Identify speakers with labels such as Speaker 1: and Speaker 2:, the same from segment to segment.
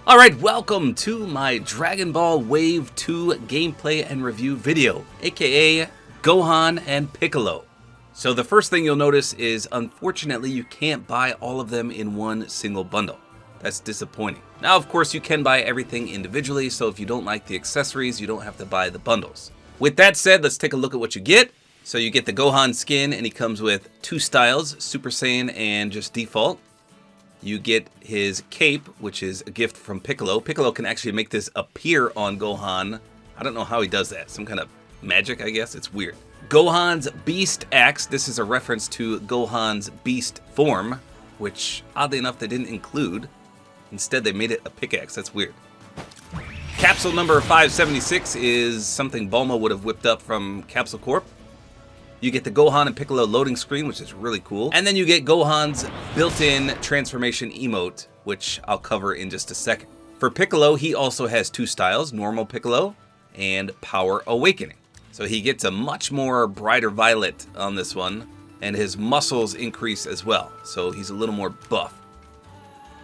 Speaker 1: Alright, welcome to my Dragon Ball Wave 2 gameplay and review video, aka Gohan and Piccolo. So the first thing you'll notice is, unfortunately, you can't buy all of them in one single bundle. That's disappointing. Now, of course, you can buy everything individually, so if you don't like the accessories, you don't have to buy the bundles. With that said, let's take a look at what you get. So you get the Gohan skin, and he comes with two styles, Super Saiyan and just default. You get his cape, which is a gift from Piccolo. Piccolo can actually make this appear on Gohan. I don't know how he does that. Some kind of magic, I guess. It's weird. Gohan's Beast Axe. This is a reference to Gohan's Beast form, which, oddly enough, they didn't include. Instead, they made it a pickaxe. That's weird. Capsule number 576 is something Bulma would have whipped up from Capsule Corp. You get the Gohan and Piccolo loading screen, which is really cool. And then you get Gohan's built-in transformation emote, which I'll cover in just a second. For Piccolo, he also has two styles, normal Piccolo and Power Awakening. So he gets a much more brighter violet on this one, and his muscles increase as well. So he's a little more buff.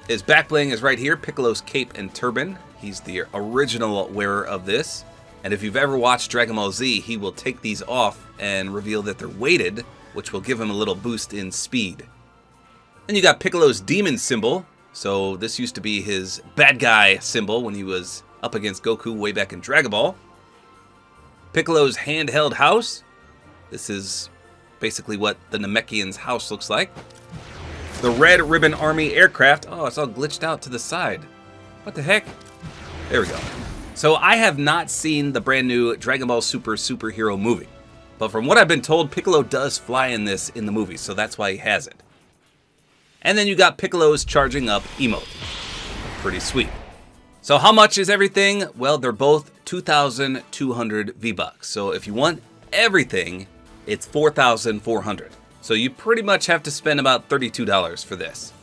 Speaker 1: His back bling is right here, Piccolo's cape and turban. He's the original wearer of this. And if you've ever watched Dragon Ball Z, he will take these off and reveal that they're weighted, which will give him a little boost in speed. Then you got Piccolo's demon symbol. So this used to be his bad guy symbol when he was up against Goku way back in Dragon Ball. Piccolo's handheld house. This is basically what the Namekian's house looks like. The Red Ribbon Army aircraft. Oh, it's all glitched out to the side. What the heck? There we go. So I have not seen the brand new Dragon Ball Super superhero movie. But from what I've been told, Piccolo does fly in this in the movie, so that's why he has it. And then you got Piccolo's charging up emote. Pretty sweet. So how much is everything? Well, they're both 2,200 V-Bucks. So if you want everything, it's 4,400. So you pretty much have to spend about $32 for this.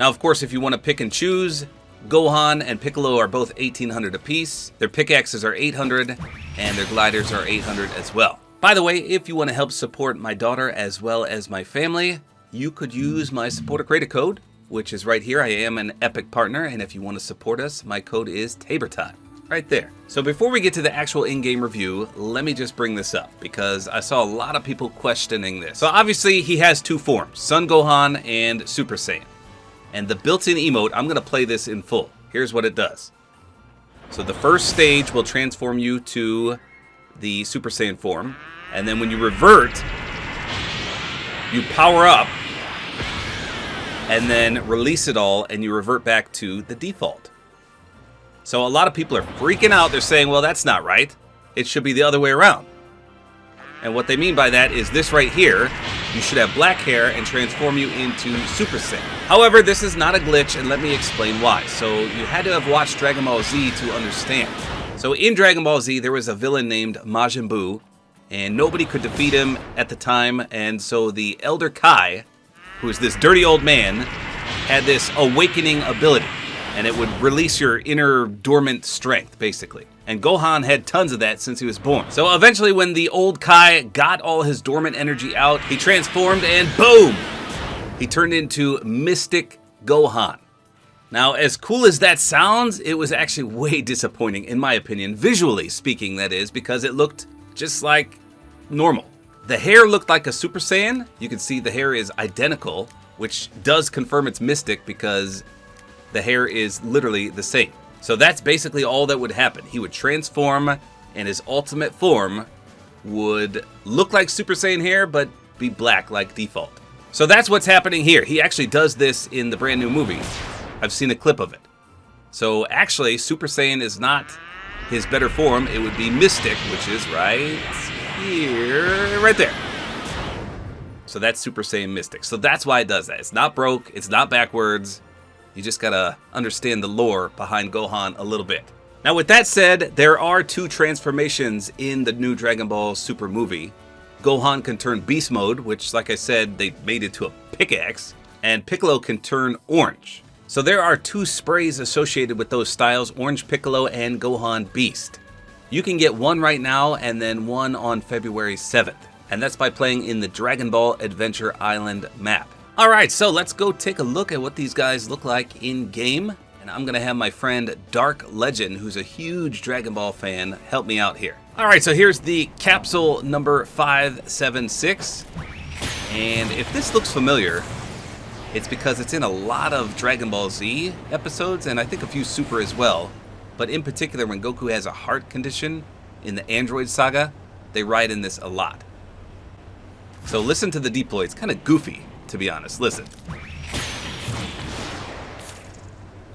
Speaker 1: Now, of course, if you want to pick and choose, Gohan and Piccolo are both 1,800 apiece. Their pickaxes are 800, and their gliders are 800 as well. By the way, if you want to help support my daughter as well as my family, you could use my Support-A-Creator Code, which is right here. I am an Epic partner, and if you want to support us, my code is tabortime. Right there. So before we get to the actual in-game review, let me just bring this up, because I saw a lot of people questioning this. So obviously, he has two forms, Son Gohan and Super Saiyan. And the built-in emote, I'm going to play this in full. Here's what it does. So the first stage will transform you to the Super Saiyan form. And then when you revert, you power up. And then release it all, and you revert back to the default. So a lot of people are freaking out. They're saying, well, that's not right. It should be the other way around. And what they mean by that is this right here. You should have black hair and transform you into Super Saiyan. However, this is not a glitch, and let me explain why. So you had to have watched Dragon Ball Z to understand. So in Dragon Ball Z, there was a villain named Majin Buu, and nobody could defeat him at the time. And so the Elder Kai, who is this dirty old man, had this awakening ability, and it would release your inner dormant strength, basically. And Gohan had tons of that since he was born. So eventually when the old Kai got all his dormant energy out, he transformed and boom! He turned into Mystic Gohan. Now, as cool as that sounds, it was actually way disappointing, in my opinion, visually speaking, that is, because it looked just like normal. The hair looked like a Super Saiyan. You can see the hair is identical, which does confirm it's Mystic because the hair is literally the same. So that's basically all that would happen. He would transform, and his ultimate form would look like Super Saiyan hair, but be black like default. So that's what's happening here. He actually does this in the brand new movie. I've seen a clip of it. So actually, Super Saiyan is not his better form. It would be Mystic, which is right here, right there. So that's Super Saiyan Mystic. So that's why it does that. It's not broke. It's not backwards. You just gotta understand the lore behind Gohan a little bit. Now with that said, there are two transformations in the new Dragon Ball Super movie. Gohan can turn Beast Mode, which like I said, they made it to a pickaxe, and Piccolo can turn orange. So there are two sprays associated with those styles, Orange Piccolo and Gohan Beast. You can get one right now and then one on February 7th. And that's by playing in the Dragon Ball Adventure Island map. Alright, so let's go take a look at what these guys look like in game. And I'm going to have my friend Dark Legend, who's a huge Dragon Ball fan, help me out here. All right, so here's the capsule number 576. And if this looks familiar, it's because it's in a lot of Dragon Ball Z episodes, and I think a few Super as well. But in particular, when Goku has a heart condition in the Android Saga, they ride in this a lot. So listen to the deploy. It's kind of goofy, to be honest. Listen.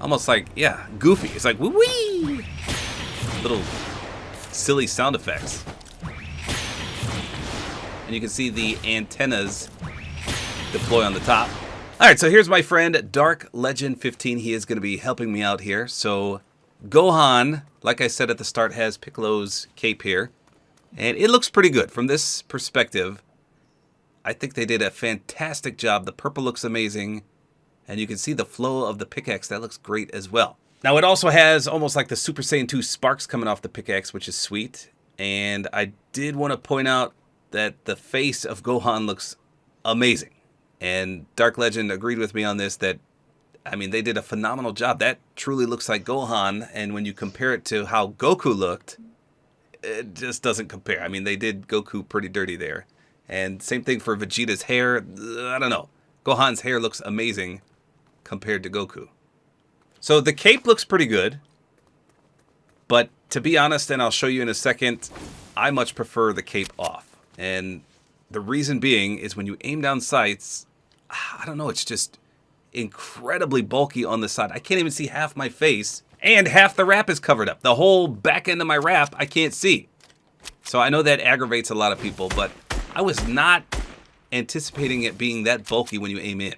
Speaker 1: Almost like, yeah, goofy. It's like, wee-wee! Little silly sound effects. And you can see the antennas deploy on the top. All right, so here's my friend Dark Legend 15. He is going to be helping me out here. So Gohan, like I said at the start, has Piccolo's cape here. And it looks pretty good. From this perspective, I think they did a fantastic job. The purple looks amazing. And you can see the flow of the pickaxe. That looks great as well. Now, it also has almost like the Super Saiyan 2 sparks coming off the pickaxe, which is sweet. And I did want to point out that the face of Gohan looks amazing. And Dark Legend agreed with me on this that, I mean, they did a phenomenal job. That truly looks like Gohan. And when you compare it to how Goku looked, it just doesn't compare. I mean, they did Goku pretty dirty there. And same thing for Vegeta's hair. I don't know. Gohan's hair looks amazing compared to Goku. So the cape looks pretty good. But to be honest, and I'll show you in a second, I much prefer the cape off. And the reason being is when you aim down sights, I don't know, it's just incredibly bulky on the side. I can't even see half my face, and half the wrap is covered up. The whole back end of my wrap, I can't see. So I know that aggravates a lot of people, but I was not anticipating it being that bulky when you aim in.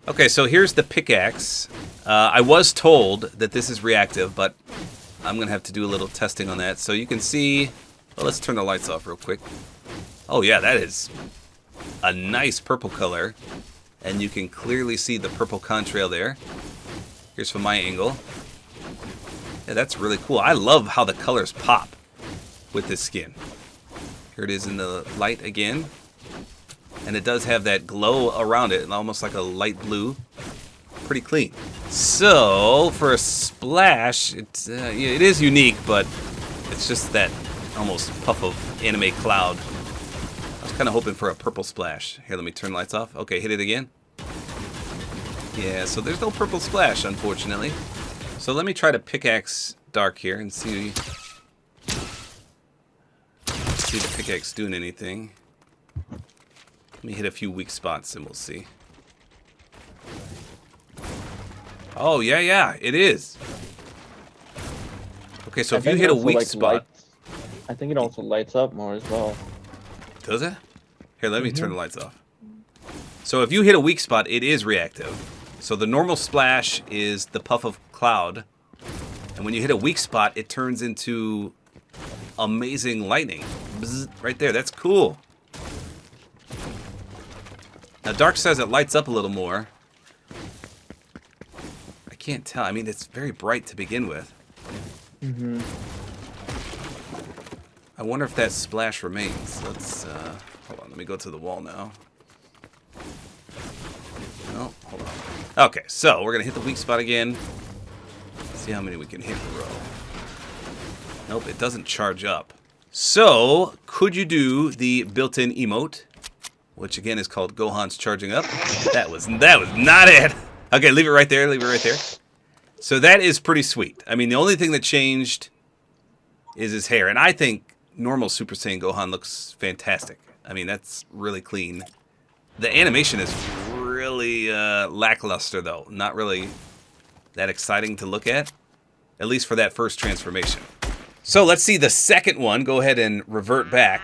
Speaker 1: Okay, so here's the pickaxe. I was told that this is reactive, but I'm going to have to do a little testing on that. So you can see, well, let's turn the lights off real quick. Oh yeah, that is a nice purple color. And you can clearly see the purple contrail there. Here's from my angle. Yeah, that's really cool. I love how the colors pop with this skin. Here it is in the light again. And it does have that glow around it, almost like a light blue. Pretty clean. So, for a splash, it is unique, but it's just that almost puff of anime cloud. I was kind of hoping for a purple splash. Here, let me turn the lights off. Okay, hit it again. Yeah, so there's no purple splash, unfortunately. So let me try to pickaxe Dark here and see the pickaxe doing anything. Let me hit a few weak spots and we'll see. Oh, yeah, it is. Okay, so if you hit a weak spot...
Speaker 2: I think it also lights up more as well.
Speaker 1: Does it? Here, let me turn the lights off. So if you hit a weak spot, it is reactive. So the normal splash is the puff of cloud. And when you hit a weak spot, it turns into amazing lightning. Bzz, right there, that's cool. Now Dark says it lights up a little more. I can't tell. I mean, it's very bright to begin with.
Speaker 2: Mm-hmm.
Speaker 1: I wonder if that splash remains. Let's, hold on, let me go to the wall now. No, hold on. Okay, so we're going to hit the weak spot again. See how many we can hit in a row. Nope, it doesn't charge up. So, could you do the built-in emote, which again is called Gohan's charging up? That was not it. Okay, leave it right there, leave it right there. So that is pretty sweet. I mean, the only thing that changed is his hair, and I think normal Super Saiyan Gohan looks fantastic. I mean, that's really clean. The animation is really lackluster, though. Not really that exciting to look at least for that first transformation. So let's see the second one. Go ahead and revert back.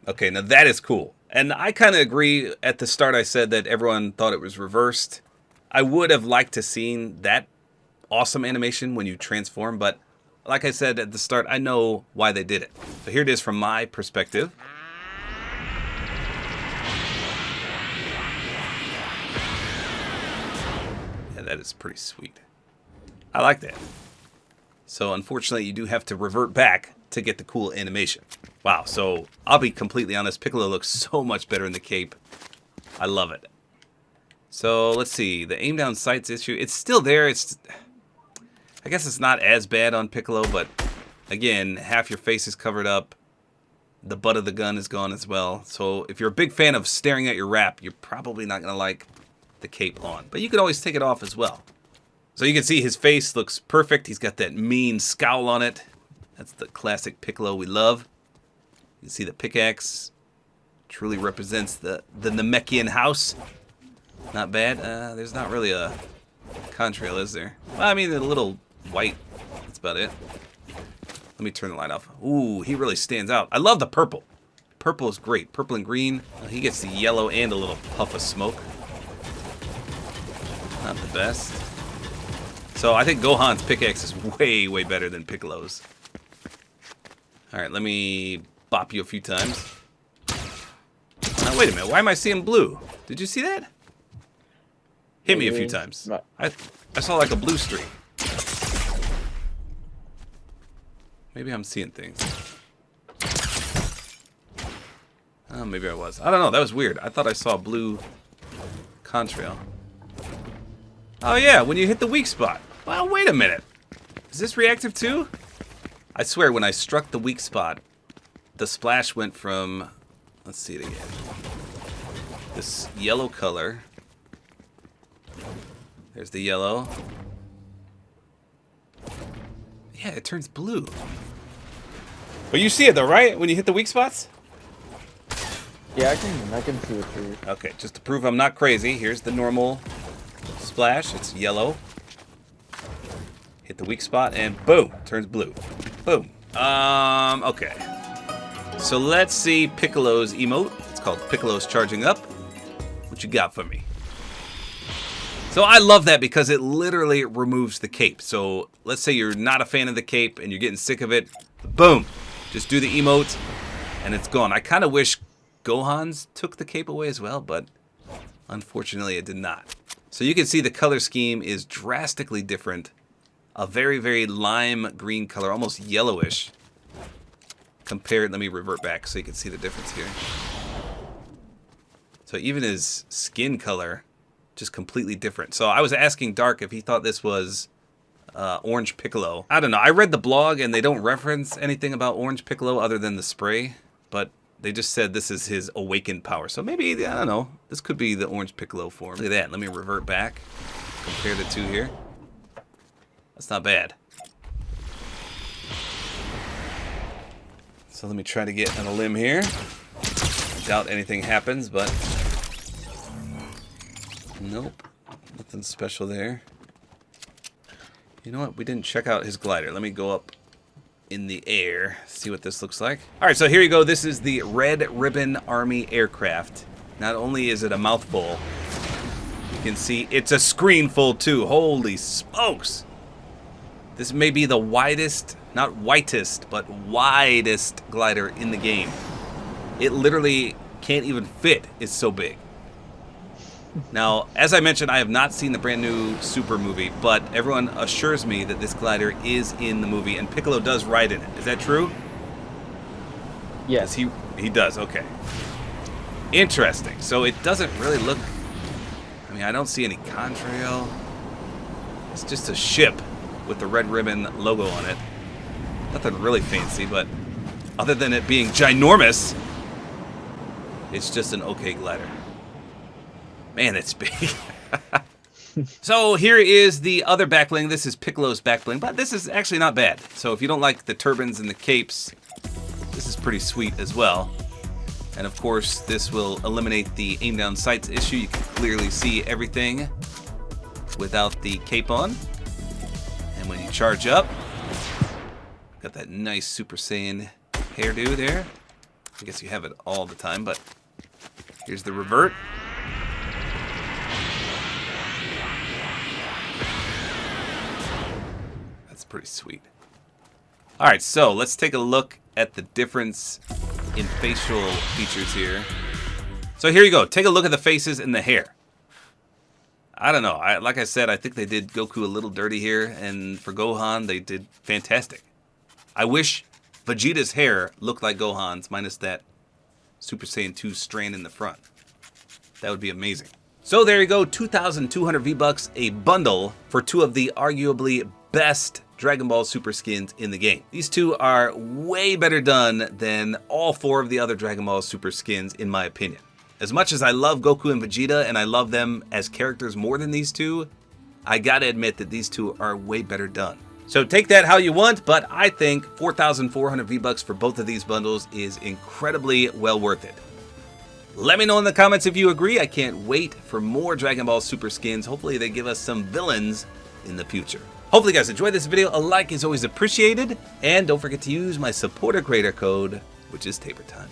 Speaker 1: Okay, now that is cool. And I kind of agree. At the start I said that everyone thought it was reversed. I would have liked to seen that awesome animation when you transform, but like I said at the start, I know why they did it. So here it is from my perspective. Yeah, that is pretty sweet. I like that. So unfortunately, you do have to revert back to get the cool animation. Wow, so I'll be completely honest, Piccolo looks so much better in the cape. I love it. So let's see, the aim down sights issue, it's still there. I guess it's not as bad on Piccolo, but again, half your face is covered up. The butt of the gun is gone as well. So if you're a big fan of staring at your wrap, you're probably not going to like the cape on. But you can always take it off as well. So you can see his face looks perfect. He's got that mean scowl on it. That's the classic Piccolo we love. You can see the pickaxe truly represents the Namekian house. Not bad. There's not really a contrail, is there? Well, I mean, a little white. That's about it. Let me turn the light off. Ooh, he really stands out. I love the purple. Purple is great. Purple and green. He gets the yellow and a little puff of smoke. Not the best. So I think Gohan's pickaxe is way, way better than Piccolo's. Alright, let me bop you a few times. Now, wait a minute. Why am I seeing blue? Did you see that? Hit me a few times. I saw like a blue streak. Maybe I'm seeing things. Oh, maybe I was. I don't know. That was weird. I thought I saw blue contrail. Oh, yeah. When you hit the weak spot. Well, wait a minute. Is this reactive too? I swear, when I struck the weak spot, the splash went from... Let's see it again. This yellow color. There's the yellow. Yeah, it turns blue. But you see it though, right? When you hit the weak spots?
Speaker 2: Yeah, I can see it too.
Speaker 1: Okay, just to prove I'm not crazy, here's the normal splash. It's yellow. Hit the weak spot and boom, turns blue. Boom. Okay. So let's see Piccolo's emote. It's called Piccolo's Charging Up. What you got for me? So I love that because it literally removes the cape. So let's say you're not a fan of the cape and you're getting sick of it. Boom. Just do the emote and it's gone. I kind of wish Gohan's took the cape away as well, but unfortunately it did not. So you can see the color scheme is drastically different. A very, very lime green color, almost yellowish. Compared, let me revert back so you can see the difference here. So even his skin color, just completely different. So I was asking Dark if he thought this was Orange Piccolo. I don't know. I read the blog and they don't reference anything about Orange Piccolo other than the spray. But they just said this is his awakened power. So maybe, I don't know. This could be the Orange Piccolo form. Look at that. Let me revert back. Compare the two here. That's not bad. So let me try to get on a limb here. Doubt anything happens, but... Nope. Nothing special there. You know what? We didn't check out his glider. Let me go up in the air, see what this looks like. Alright, so here you go. This is the Red Ribbon Army aircraft. Not only is it a mouthful, you can see it's a screen full too. Holy smokes! This may be the widest, not whitest, but widest glider in the game. It literally can't even fit. It's so big. Now, as I mentioned, I have not seen the brand new Super movie, but everyone assures me that this glider is in the movie, and Piccolo does ride in it. Is that true?
Speaker 2: Yes.
Speaker 1: He does, okay. Interesting. So it doesn't really look... I mean, I don't see any contrail. It's just a ship with the Red Ribbon logo on it. Nothing really fancy, but other than it being ginormous, it's just an okay glider. Man, it's big. So here is the other backbling. This is Piccolo's backbling, but this is actually not bad. So if you don't like the turbans and the capes, this is pretty sweet as well. And of course, this will eliminate the aim down sights issue. You can clearly see everything without the cape on. And when you charge up, got that nice Super Saiyan hairdo there. I guess you have it all the time, but here's the revert. That's pretty sweet. Alright, so let's take a look at the difference in facial features here. So here you go. Take a look at the faces and the hair. I don't know. Like I said, I think they did Goku a little dirty here, and for Gohan, they did fantastic. I wish Vegeta's hair looked like Gohan's, minus that Super Saiyan 2 strand in the front. That would be amazing. So there you go, 2,200 V-Bucks, a bundle for two of the arguably best Dragon Ball Super skins in the game. These two are way better done than all four of the other Dragon Ball Super skins, in my opinion. As much as I love Goku and Vegeta, and I love them as characters more than these two, I gotta admit that these two are way better done. So take that how you want, but I think 4,400 V-Bucks for both of these bundles is incredibly well worth it. Let me know in the comments if you agree. I can't wait for more Dragon Ball Super skins. Hopefully they give us some villains in the future. Hopefully you guys enjoyed this video. A like is always appreciated. And don't forget to use my Support-A-Creator Code, which is tabortime.